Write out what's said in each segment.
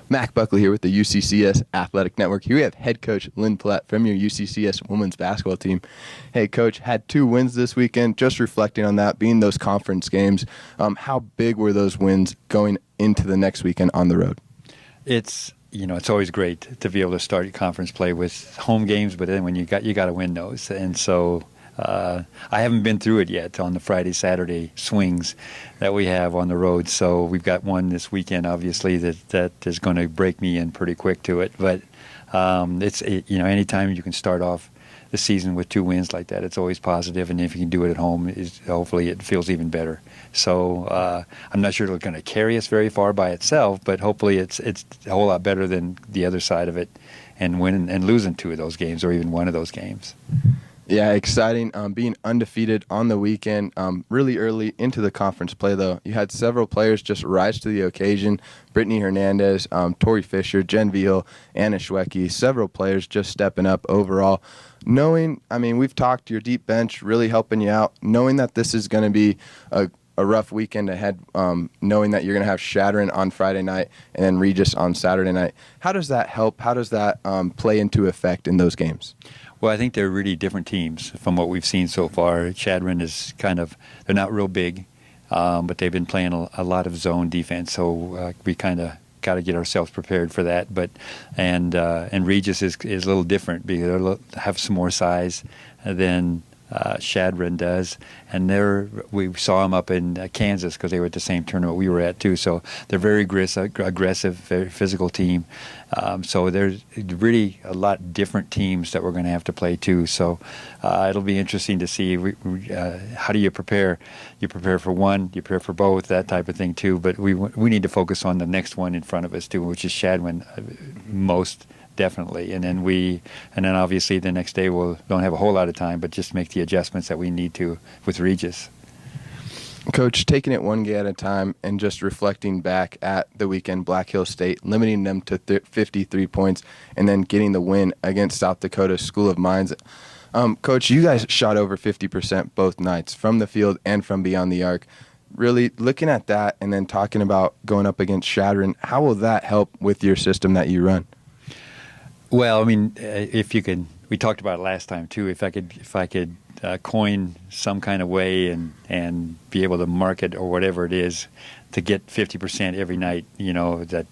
Mac Buckley here with the UCCS Athletic Network. Here we have head coach Lynn Plett from your UCCS women's basketball team. Hey, coach, had 2 wins this weekend. Just reflecting on that, being those conference games, how big were those wins going into the next weekend on the road? It's always great to be able to start your conference play with home games, but then when you got to win those, and so. I haven't been through it yet on the Friday, Saturday swings that we have on the road. So we've got one this weekend, obviously, that is going to break me in pretty quick to it. But anytime you can start off the season with 2 wins like that, it's always positive. And if you can do it at home, hopefully it feels even better. So I'm not sure it's going to carry us very far by itself, but hopefully it's a whole lot better than the other side of it, and winning and losing 2 of those games or even 1 of those games. Yeah, exciting. Being undefeated on the weekend, really early into the conference play, though. You had several players just rise to the occasion. Brittany Hernandez, Tori Fisher, Jen Veal, Anna Schwecke, several players just stepping up overall. We've talked your deep bench really helping you out. Knowing that this is going to be a rough weekend ahead, knowing that you're going to have Chadron on Friday night and then Regis on Saturday night. How does that help? How does that play into effect in those games? Well, I think they're really different teams from what we've seen so far. Chadron is they're not real big, but they've been playing a lot of zone defense, so we kind of got to get ourselves prepared for that. And Regis is a little different because they have some more size than Chadron does, and we saw them up in Kansas because they were at the same tournament we were at too. So they're very aggressive, very physical team. So there's really a lot different teams that we're going to have to play too. So it'll be interesting to see how do you prepare. You prepare for one, you prepare for both, that type of thing too. But we need to focus on the next one in front of us too, which is Chadron most. Definitely, and then obviously the next day we don't have a whole lot of time, but just make the adjustments that we need to with Regis. Coach, taking it one game at a time and just reflecting back at the weekend, Black Hill State, limiting them to 53 points, and then getting the win against South Dakota School of Mines. Coach, you guys shot over 50% both nights from the field and from beyond the arc. Really looking at that and then talking about going up against Chadron, how will that help with your system that you run? Well, if you could, we talked about it last time too. If I could coin some kind of way and be able to market or whatever it is to get 50% every night, that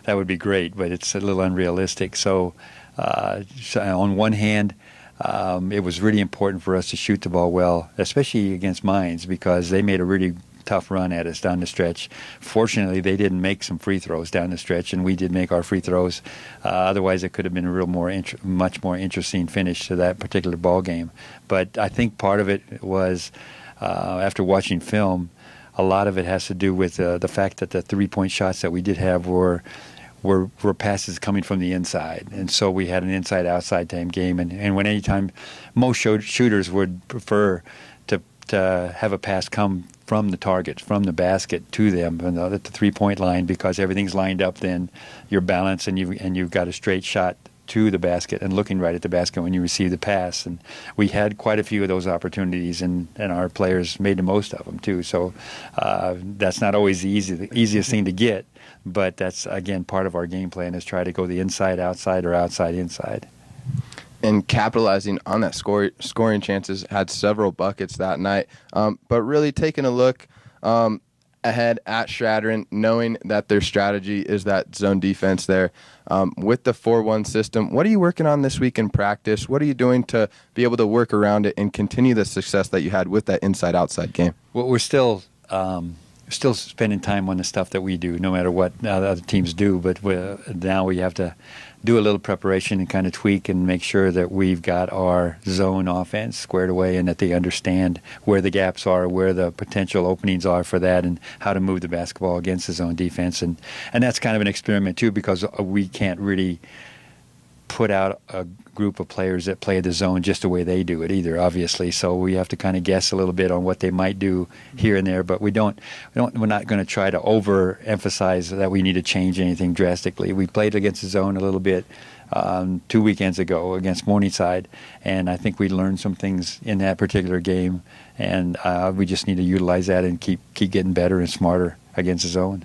would be great. But it's a little unrealistic. So on one hand, it was really important for us to shoot the ball well, especially against Mines, because they made a really tough run at us down the stretch. Fortunately, they didn't make some free throws down the stretch, and we did make our free throws. Otherwise, it could have been a much more interesting finish to that particular ball game. But I think part of it was, after watching film, a lot of it has to do with the fact that the 3-point shots that we did have were passes coming from the inside, and so we had an inside-outside time game. And anytime most shooters would prefer to have a pass come from the target, from the basket to them at the 3-point line, because everything's lined up. Then you're balanced and you've got a straight shot to the basket and looking right at the basket when you receive the pass. And we had quite a few of those opportunities, and our players made the most of them too. So that's not always the easiest thing to get, but that's again part of our game plan, is try to go the inside outside or outside inside. And capitalizing on that scoring chances, had several buckets that night. But really taking a look ahead at Chadron, knowing that their strategy is that zone defense there. With the 4-1 system, what are you working on this week in practice? What are you doing to be able to work around it and continue the success that you had with that inside-outside game? Well, we're still spending time on the stuff that we do, no matter what other teams do. But now we have to do a little preparation and kind of tweak and make sure that we've got our zone offense squared away, and that they understand where the gaps are, where the potential openings are for that, and how to move the basketball against the zone defense. And that's kind of an experiment too, because we can't really put out a group of players that play the zone just the way they do it either, obviously. So we have to kind of guess a little bit on what they might do here and there, but we're not going to try to overemphasize that we need to change anything drastically. We played against the zone a little bit 2 weekends ago against Morningside, and I think we learned some things in that particular game, and we just need to utilize that and keep getting better and smarter against the zone.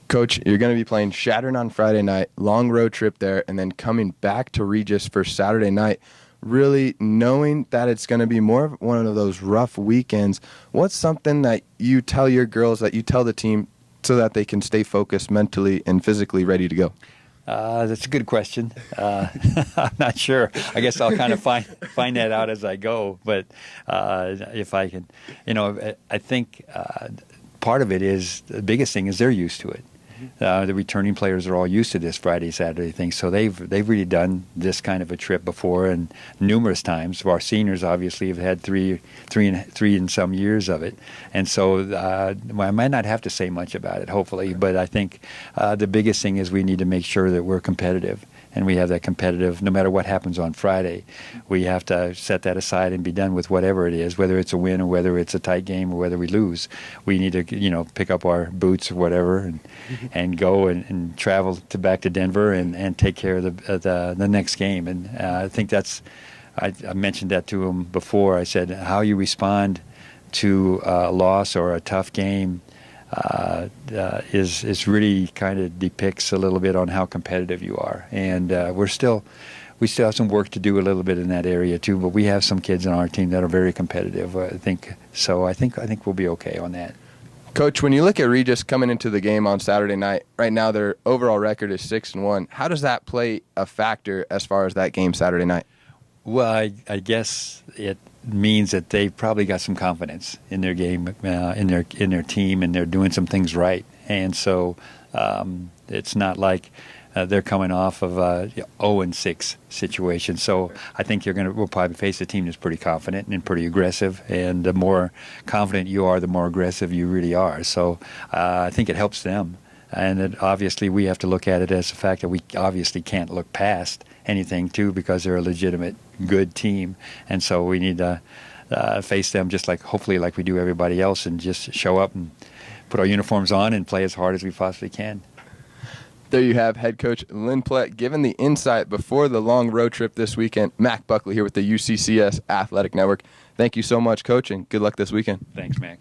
Coach, you're going to be playing Chadron on Friday night, long road trip there, and then coming back to Regis for Saturday night. Really knowing that it's going to be more of one of those rough weekends, what's something that you tell your girls, that you tell the team, so that they can stay focused mentally and physically ready to go? That's a good question. I'm not sure. I guess I'll kind of find that out as I go. But if I can, I think part of it is, the biggest thing is they're used to it. The returning players are all used to this Friday, Saturday thing, so they've really done this kind of a trip before, and numerous times. Our seniors obviously have had three and some years of it, and so I might not have to say much about it, hopefully. But I think the biggest thing is we need to make sure that we're competitive, and we have that competitive. No matter what happens on Friday, we have to set that aside and be done with whatever it is, whether it's a win or whether it's a tight game or whether we lose. We need to pick up our boots or whatever and go and travel back to Denver and take care of the next game. And I think I mentioned that to him before. I said how you respond to a loss or a tough game is really kind of depicts a little bit on how competitive you are. And we still have some work to do a little bit in that area too. But we have some kids on our team that are very competitive. I think we'll be okay on that. Coach, when you look at Regis coming into the game on Saturday night, right now their overall record is 6-1. How does that play a factor as far as that game Saturday night? Well, I guess it means that they've probably got some confidence in their game, in their team, and they're doing some things right. And so it's not like they're coming off of a 0-6 situation. So I think we'll probably face a team that's pretty confident and pretty aggressive. And the more confident you are, the more aggressive you really are. So I think it helps them. And obviously we have to look at it as the fact that we obviously can't look past anything too, because they're a legitimate good team. And so we need to face them hopefully like we do everybody else, and just show up and put our uniforms on and play as hard as we possibly can. There you have head coach Lynn Plett giving the insight before the long road trip this weekend. Mac Buckley here with the UCCS Athletic Network. Thank you so much, Coach, and good luck this weekend. Thanks, Mac.